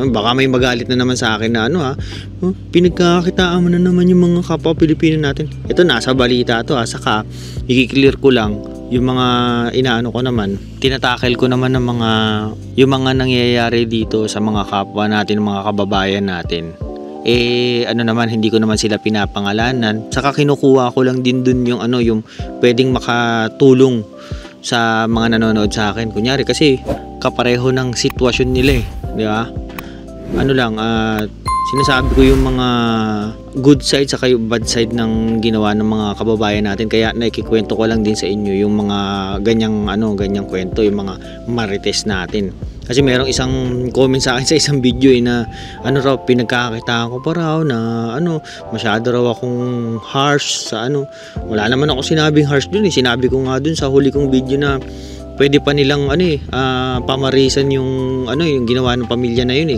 Baka may magalit na naman sa akin na ano ha, pinagkakakitaan mo na naman yung mga kapwa Pilipino natin. Ito nasa balita to ha, saka i-clear ko lang yung mga inaano ko naman, tinatakel ko naman ng yung mga nangyayari dito sa mga kapwa natin, mga kababayan natin. Ano naman, hindi ko naman sila pinapangalanan. Saka kinukuha ko lang din dun yung yung pwedeng makatulong sa mga nanonood sa akin. Kunyari kasi kapareho ng sitwasyon nila di ba? Sinasabi ko yung mga good side saka yung bad side ng ginawa ng mga kababayan natin, kaya nakikikwento ko lang din sa inyo yung mga ganyang kwento, yung mga marites natin. Kasi merong isang comment sa akin sa isang video na pinagkakakitaan ko pa raw na masyado raw akong harsh sa wala naman ako sinabing harsh dun sinabi ko nga dun sa huli kong video na pwede pa nilang pamarisan yung yung ginawa ng pamilya na yun